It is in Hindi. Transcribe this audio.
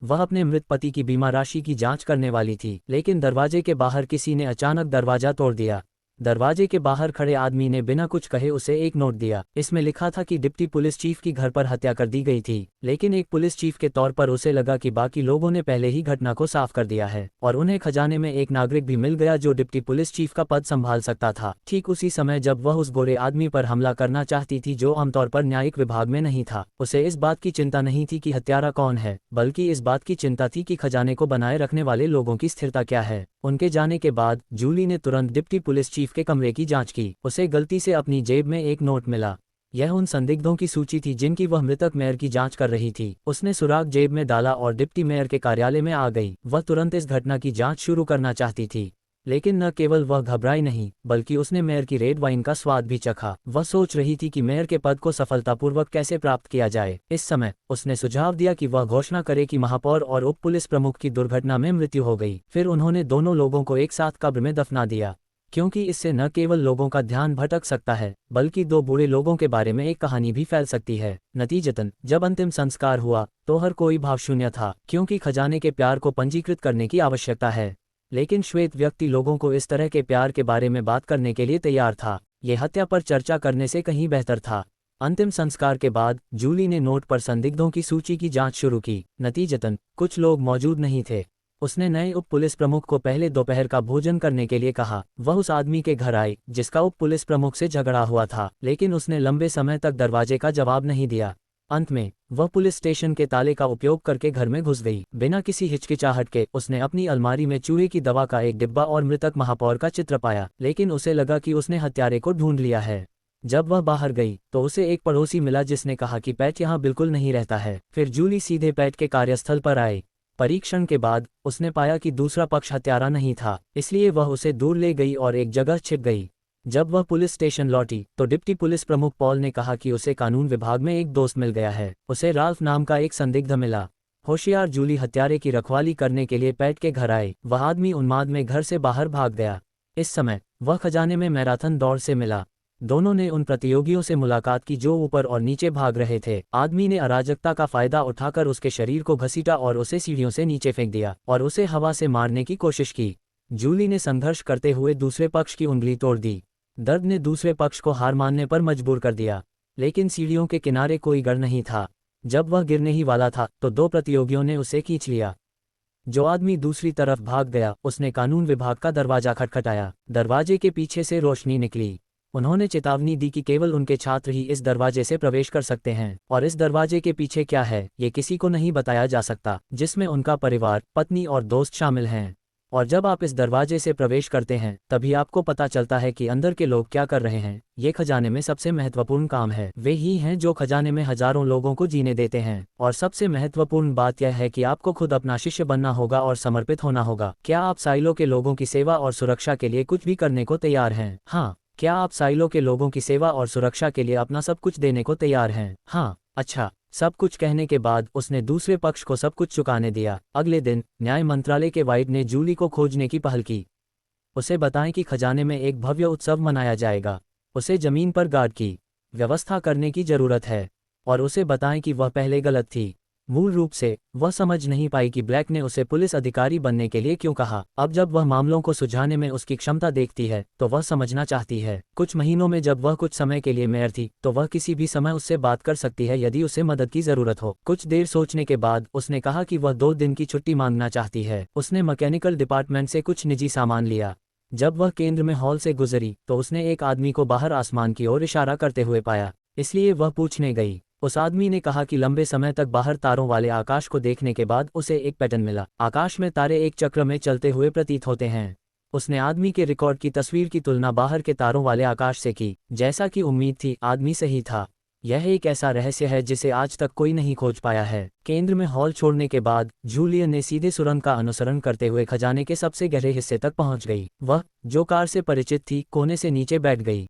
वह अपने मृत पति की बीमा राशि की जांच करने वाली थी, लेकिन दरवाजे के बाहर किसी ने अचानक दरवाजा तोड़ दिया। दरवाजे के बाहर खड़े आदमी ने बिना कुछ कहे उसे एक नोट दिया। इसमें लिखा था कि डिप्टी पुलिस चीफ की घर पर हत्या कर दी गई थी, लेकिन एक पुलिस चीफ के तौर पर उसे लगा कि बाकी लोगों ने पहले ही घटना को साफ कर दिया है और उन्हें खजाने में एक नागरिक भी मिल गया जो डिप्टी पुलिस चीफ का पद संभाल सकता था। ठीक उसी समय जब वह उस गोरे आदमी पर हमला करना चाहती थी जो आमतौर पर न्यायिक विभाग में नहीं था, उसे इस बात की चिंता नहीं थी कि हत्यारा कौन है, बल्कि इस बात की चिंता थी कि खजाने को बनाए रखने वाले लोगों की स्थिरता क्या है। उनके जाने के बाद जूली ने तुरंत डिप्टी पुलिस चीफ के कमरे की जांच की। उसे गलती से अपनी जेब में एक नोट मिला। यह उन संदिग्धों की सूची थी जिनकी वह मृतक मेयर की जांच कर रही थी। उसने सुराग जेब में डाला और डिप्टी मेयर के कार्यालय में आ गई। वह तुरंत इस घटना की जांच शुरू करना चाहती थी, लेकिन न केवल वह घबराई नहीं, बल्कि उसने मेयर की रेड वाइन का स्वाद भी चखा। वह सोच रही थी कि मेयर के पद को सफलतापूर्वक कैसे प्राप्त किया जाए। इस समय उसने सुझाव दिया कि वह घोषणा करे कि महापौर और उप पुलिस प्रमुख की दुर्घटना में मृत्यु हो गई। फिर उन्होंने दोनों लोगों को एक साथ कब्र में दफना दिया, क्योंकि इससे न केवल लोगों का ध्यान भटक सकता है, बल्कि दो बुरे लोगों के बारे में एक कहानी भी फैल सकती है। नतीजतन जब अंतिम संस्कार हुआ तो हर कोई भावशून्य था, क्योंकि खजाने के प्यार को पंजीकृत करने की आवश्यकता है। लेकिन श्वेत व्यक्ति लोगों को इस तरह के प्यार के बारे में बात करने के लिए तैयार था। यह हत्या पर चर्चा करने से कहीं बेहतर था। अंतिम संस्कार के बाद जूली ने नोट पर संदिग्धों की सूची की जांच शुरू की। नतीजतन कुछ लोग मौजूद नहीं थे। उसने नए उप पुलिस प्रमुख को पहले दोपहर का भोजन करने के लिए कहा। वह उस आदमी के घर आई जिसका उप पुलिस प्रमुख से झगड़ा हुआ था, लेकिन उसने लंबे समय तक दरवाजे का जवाब नहीं दिया। अंत में वह पुलिस स्टेशन के ताले का उपयोग करके घर में घुस गई। बिना किसी हिचकिचाहट के उसने अपनी अलमारी में चूहे की दवा का एक डिब्बा और मृतक महापौर का चित्र पाया, लेकिन उसे लगा कि उसने हत्यारे को ढूंढ लिया है। जब वह बाहर गई तो उसे एक पड़ोसी मिला जिसने कहा कि पैट यहाँ बिल्कुल नहीं रहता है। फिर जूली सीधे पैट के कार्यस्थल पर आई। परीक्षण के बाद उसने पाया कि दूसरा पक्ष हत्यारा नहीं था, इसलिए वह उसे दूर ले गई और एक जगह छिप गई। जब वह पुलिस स्टेशन लौटी तो डिप्टी पुलिस प्रमुख पॉल ने कहा कि उसे कानून विभाग में एक दोस्त मिल गया है। उसे राल्फ नाम का एक संदिग्ध मिला। होशियार जूली हत्यारे की रखवाली करने के लिए पैट के घर आई। वह आदमी उन्माद में घर से बाहर भाग गया। इस समय वह खजाने में मैराथन दौड़ से मिला। दोनों ने उन प्रतियोगियों से मुलाकात की जो ऊपर और नीचे भाग रहे थे। आदमी ने अराजकता का फायदा उठाकर उसके शरीर को घसीटा और उसे सीढ़ियों से नीचे फेंक दिया और उसे हवा से मारने की कोशिश की। जूली ने संघर्ष करते हुए दूसरे पक्ष की उंगली तोड़ दी। दर्द ने दूसरे पक्ष को हार मानने पर मजबूर कर दिया, लेकिन सीढ़ियों के किनारे कोई गढ़ नहीं था। जब वह गिरने ही वाला था तो दो प्रतियोगियों ने उसे खींच लिया। जो आदमी दूसरी तरफ भाग गया उसने कानून विभाग का दरवाजा खटखटाया। दरवाजे के पीछे से रोशनी निकली। उन्होंने चेतावनी दी कि केवल उनके छात्र ही इस दरवाजे से प्रवेश कर सकते हैं, और इस दरवाजे के पीछे क्या है ये किसी को नहीं बताया जा सकता, जिसमें उनका परिवार, पत्नी और दोस्त शामिल हैं। और जब आप इस दरवाजे से प्रवेश करते हैं तभी आपको पता चलता है कि अंदर के लोग क्या कर रहे हैं। ये खजाने में सबसे महत्वपूर्ण काम है। वे ही हैं जो खजाने में हजारों लोगों को जीने देते हैं। और सबसे महत्वपूर्ण बात यह है कि आपको खुद अपना शिष्य बनना होगा और समर्पित होना होगा। क्या आप साइलो के लोगों की सेवा और सुरक्षा के लिए कुछ भी करने को तैयार हैं? हाँ। क्या आप साइलो के लोगों की सेवा और सुरक्षा के लिए अपना सब कुछ देने को तैयार हैं? हाँ। अच्छा। सब कुछ कहने के बाद उसने दूसरे पक्ष को सब कुछ चुकाने दिया। अगले दिन न्याय मंत्रालय के वाइड ने जूली को खोजने की पहल की। उसे बताएं कि खजाने में एक भव्य उत्सव मनाया जाएगा। उसे जमीन पर गार्ड की व्यवस्था करने की जरूरत है, और उसे बताएं कि वह पहले गलत थी। मूल रूप से वह समझ नहीं पाई कि ब्लैक ने उसे पुलिस अधिकारी बनने के लिए क्यों कहा। अब जब वह मामलों को सुलझाने में उसकी क्षमता देखती है तो वह समझना चाहती है। कुछ महीनों में जब वह कुछ समय के लिए मेयर थी तो वह किसी भी समय उससे बात कर सकती है यदि उसे मदद की जरूरत हो। कुछ देर सोचने के बाद उसने कहा कि वह 2 दिन की छुट्टी मांगना चाहती है। उसने मैकेनिकल डिपार्टमेंट से कुछ निजी सामान लिया। जब वह केंद्र में हॉल से गुजरी तो उसने एक आदमी को बाहर आसमान की ओर इशारा करते हुए पाया, इसलिए वह पूछने गई। उस आदमी ने कहा कि लंबे समय तक बाहर तारों वाले आकाश को देखने के बाद उसे एक पैटर्न मिला। आकाश में तारे एक चक्र में चलते हुए प्रतीत होते हैं। उसने आदमी के रिकॉर्ड की तस्वीर की तुलना बाहर के तारों वाले आकाश से की। जैसा कि उम्मीद थी, आदमी सही था। यह एक ऐसा रहस्य है जिसे आज तक कोई नहीं खोज पाया है। केंद्र में हॉल छोड़ने के बाद जूलियन ने सीधे सुरंग का अनुसरण करते हुए खजाने के सबसे गहरे हिस्से तक पहुंच गई। वह, जो कार से परिचित थी, कोने से नीचे बैठ गई।